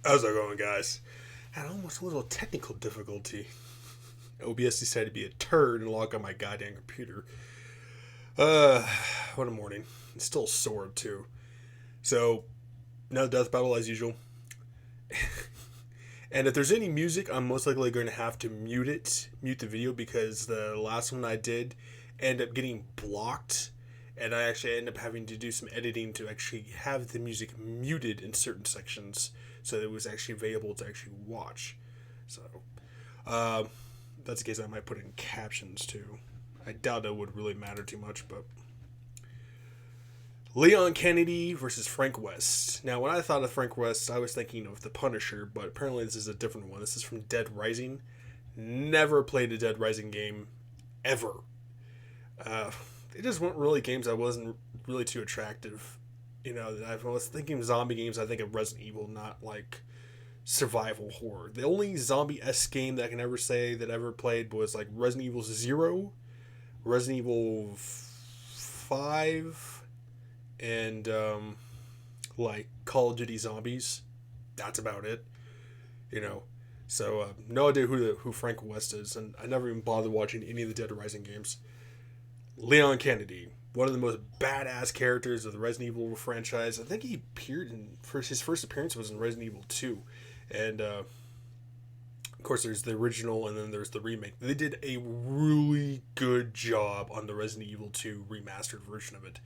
How's it going, guys? Had almost a little technical difficulty. OBS decided to be a turd and log on my goddamn computer. What a morning. It's still sore, too. So, no death battle as usual. And if there's any music, I'm most likely going to have to mute the video, because the last one I did ended up getting blocked, and I actually ended up having to do some editing to actually have the music muted in certain sections so that it was actually available to actually watch. So, that's the case. I might put in captions too. I doubt it would really matter too much, but Leon Kennedy versus Frank West. Now, when I thought of Frank West, I was thinking of The Punisher, but apparently this is a different one. This is from Dead Rising. Never played a Dead Rising game, ever. They just weren't really games that wasn't really too attractive. You know, I was thinking of zombie games, I think of Resident Evil, not like survival horror. The only zombie-esque game that I can ever say that I ever played was like Resident Evil 0, Resident Evil 5, and like Call of Duty Zombies. That's about it, you know. So no idea who Frank West is, and I never even bothered watching any of the Dead Rising games. Leon Kennedy, one of the most badass characters of the Resident Evil franchise. I think he appeared his first appearance was in Resident Evil 2, and of course there's the original and then there's the remake. They did a really good job on the Resident Evil 2 remastered version of it,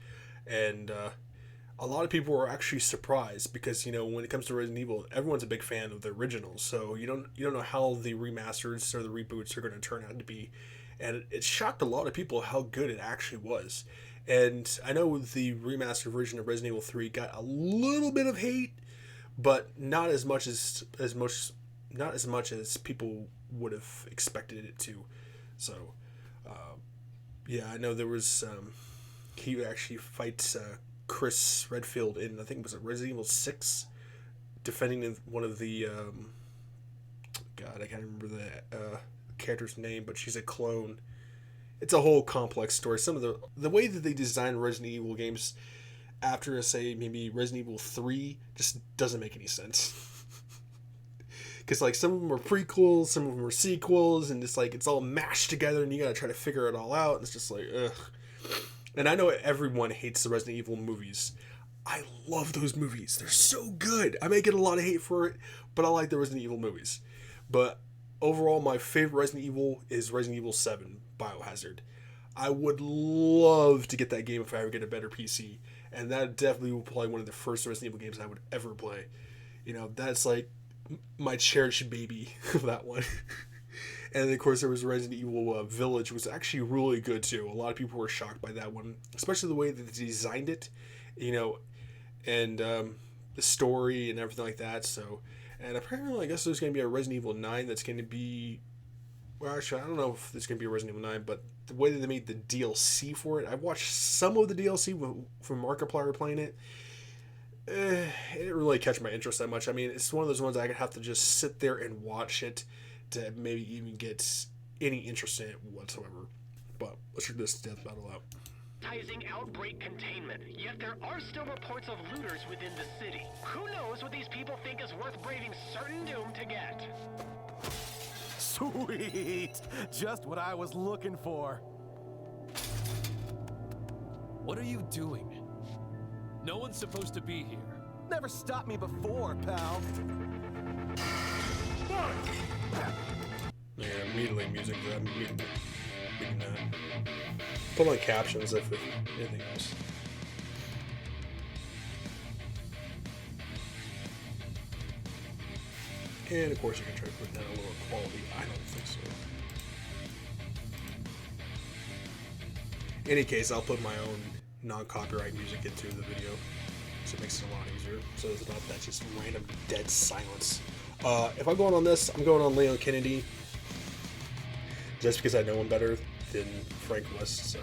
and a lot of people were actually surprised because, you know, when it comes to Resident Evil, everyone's a big fan of the original, so you don't know how the remasters or the reboots are going to turn out to be, and it shocked a lot of people how good it actually was. And I know the remastered version of Resident Evil 3 got a little bit of hate, but not as much as people would have expected it to. So, yeah, I know there was he actually fights Chris Redfield in, I think it was Resident Evil 6, defending one of the God, I can't remember the character's name, but she's a clone. It's a whole complex story. Some of the way that they design Resident Evil games after, say, maybe Resident Evil 3 just doesn't make any sense. Because, like, some of them are prequels, some of them are sequels, and it's like, it's all mashed together, and you gotta try to figure it all out, and it's just like, ugh. And I know everyone hates the Resident Evil movies. I love those movies. They're so good. I may get a lot of hate for it, but I like the Resident Evil movies. But overall, my favorite Resident Evil is Resident Evil 7, Biohazard. I would love to get that game if I ever get a better PC. And that definitely will probably one of the first Resident Evil games I would ever play. You know, that's like my cherished baby, that one. And then, of course, there was Resident Evil Village, which was actually really good, too. A lot of people were shocked by that one, especially the way that they designed it, you know, and the story and everything like that. So, and apparently, I guess there's going to be a Resident Evil 9 that's going to be, well, actually, I don't know if there's going to be a Resident Evil 9, but the way that they made the DLC for it, I've watched some of the DLC from Markiplier playing it. It didn't really catch my interest that much. I mean, it's one of those ones I could have to just sit there and watch it to maybe even get any interest in it whatsoever. But let's check this death battle out. Outbreak containment, yet there are still reports of looters within the city. Who knows what these people think is worth braving certain doom to get? Sweet! Just what I was looking for. What are you doing? No one's supposed to be here. Never stopped me before, pal. Yeah, immediately music for that. Reading that. Put on captions if anything else. And of course you can try to put down a lower quality. I don't think so. In any case, I'll put my own non-copyright music into the video, so it makes it a lot easier. So it's about that just random dead silence. If I'm going on this, I'm going on Leon Kennedy, just because I know him better than Frank West. So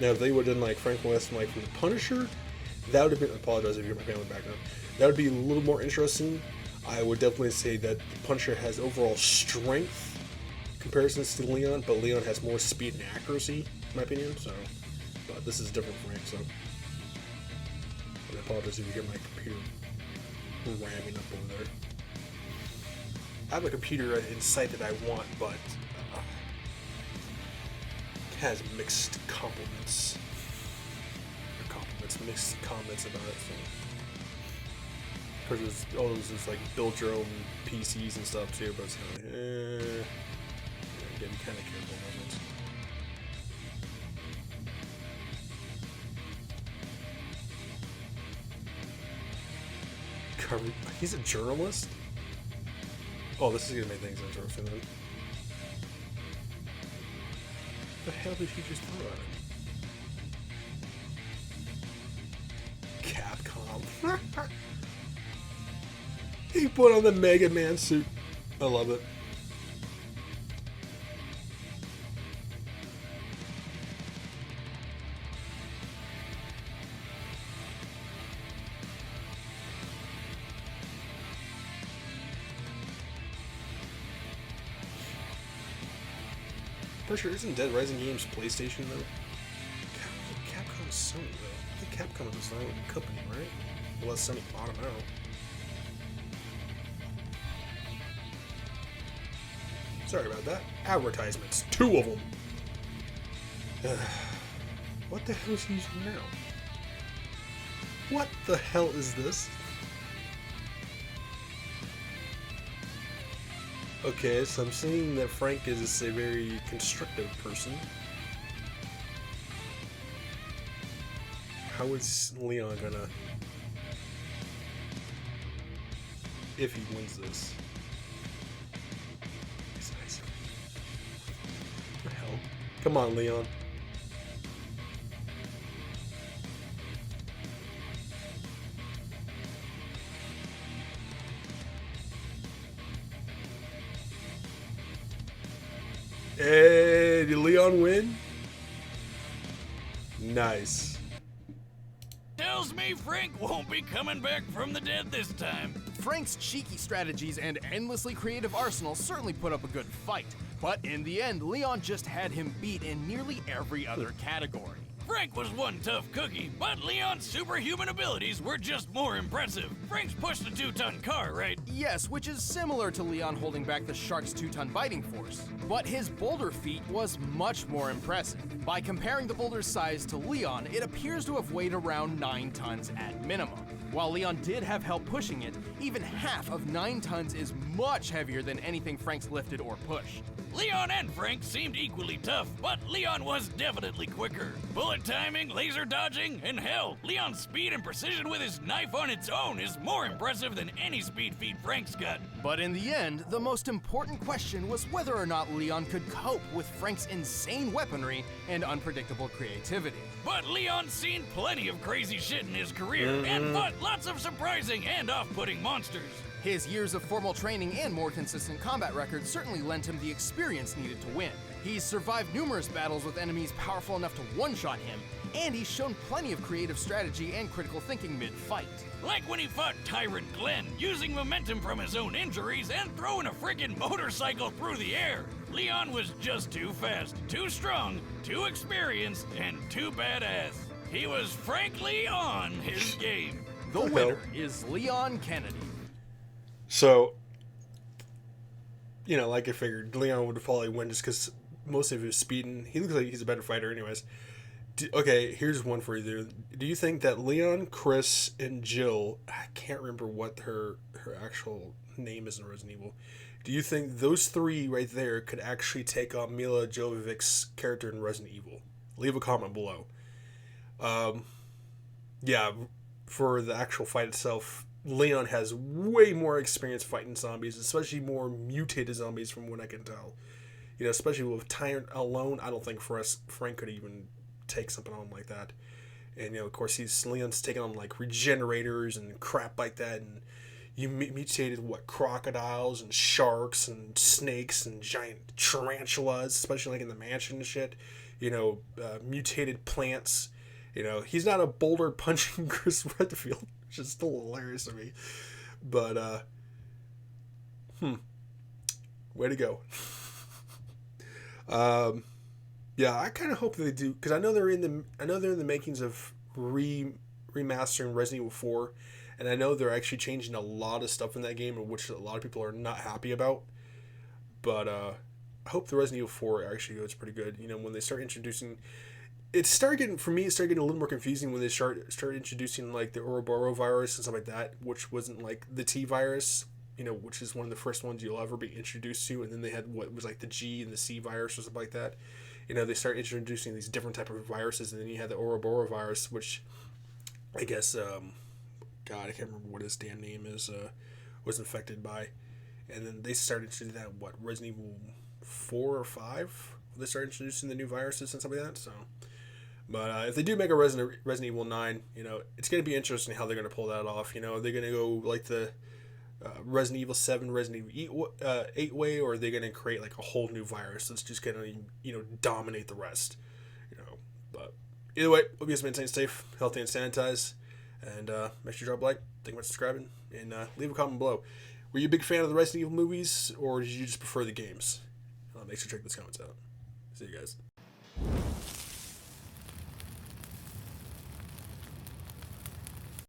now, if they would have done like Frank West, like from The Punisher, that would have been. I apologize if you're my family background. That would be a little more interesting. I would definitely say that The Punisher has overall strength comparisons to Leon, but Leon has more speed and accuracy, in my opinion. So, but this is different Frank. So, apologize if you hear my computer ramming up over there. I have a computer in sight that I want, but it has mixed compliments. Or compliments, mixed comments about it. Because there's all those like build your own PCs and stuff too, but it's kind of like, yeah, getting kind of careful about it. He's a journalist? Oh, this is gonna make things interesting then. What the hell did he just throw at him? Capcom. He put on the Mega Man suit. I love it. Pretty sure isn't Dead Rising Games PlayStation though? Capcom is Sony though. I think Capcom is their own company, right? Unless Sony bought them out. Sorry about that. Advertisements. 2 of them. What the hell is he using now? What the hell is this? Okay, so I'm seeing that Frank is a very constructive person. How is Leon gonna... if he wins this? He's nice. What the hell? Come on, Leon. Hey, did Leon win? Nice. Tells me Frank won't be coming back from the dead this time. Frank's cheeky strategies and endlessly creative arsenal certainly put up a good fight, but in the end, Leon just had him beat in nearly every other category. Frank was one tough cookie, but Leon's superhuman abilities were just more impressive. Frank's pushed a 2-ton car, right? Yes, which is similar to Leon holding back the shark's 2-ton biting force. But his boulder feat was much more impressive. By comparing the boulder's size to Leon, it appears to have weighed around 9 tons at minimum. While Leon did have help pushing it, even half of 9 tons is much heavier than anything Frank's lifted or pushed. Leon and Frank seemed equally tough, but Leon was definitely quicker. Bullet timing, laser dodging, and hell, Leon's speed and precision with his knife on its own is more impressive than any speed feat Frank's got. But in the end, the most important question was whether or not Leon could cope with Frank's insane weaponry and unpredictable creativity. But Leon's seen plenty of crazy shit in his career and fought lots of surprising and off-putting monsters. His years of formal training and more consistent combat record certainly lent him the experience needed to win. He's survived numerous battles with enemies powerful enough to one-shot him, and he's shown plenty of creative strategy and critical thinking mid-fight. Like when he fought Tyrant Glenn, using momentum from his own injuries and throwing a friggin' motorcycle through the air. Leon was just too fast, too strong, too experienced, and too badass. He was frankly on his game. The winner is Leon Kennedy. So, you know, like I figured, Leon would probably win just because most of his speeding. He looks like he's a better fighter anyways. Okay, here's one for you. Do you think that Leon, Chris, and Jill, I can't remember what her actual name is in Resident Evil, do you think those 3 right there could actually take on Mila Jovovic's character in Resident Evil? Leave a comment below. Yeah, for the actual fight itself, Leon has way more experience fighting zombies, especially more mutated zombies from what I can tell. You know, especially with Tyrant alone, I don't think Frank could even take something on like that. And, you know, of course, Leon's taking on, like, regenerators and crap like that, and you mutated, crocodiles and sharks and snakes and giant tarantulas, especially, like, in the mansion and shit. You know, mutated plants. You know, he's not a boulder punching Chris Redfield, which is still hilarious to me. But, way to go. Yeah, I kind of hope they do, because I know they're in the makings of remastering Resident Evil 4, and I know they're actually changing a lot of stuff in that game, which a lot of people are not happy about. But I hope the Resident Evil 4 actually goes pretty good. You know, when they start introducing, it started getting a little more confusing when they started introducing like the Ouroboros virus and stuff like that, which wasn't like the T virus, you know, which is one of the first ones you'll ever be introduced to, and then they had what was like the G and the C virus or something like that. You know, they started introducing these different type of viruses, and then you had the Ouroboros virus, which I guess, God, I can't remember what his damn name is, was infected by. And then they started to do that, what, Resident Evil 4 or 5? They started introducing the new viruses and stuff like that, so. But if they do make a Resident Evil 9, you know, it's going to be interesting how they're going to pull that off. You know, are they going to go like the Resident Evil 7, Resident Evil 8 way, or are they going to create like a whole new virus that's just going to, you know, dominate the rest? You know, but either way, hope you guys maintain safe, healthy, and sanitize. And make sure you drop a like, thank you for subscribing, and leave a comment below. Were you a big fan of the Resident Evil movies, or did you just prefer the games? Make sure to check those comments out. See you guys.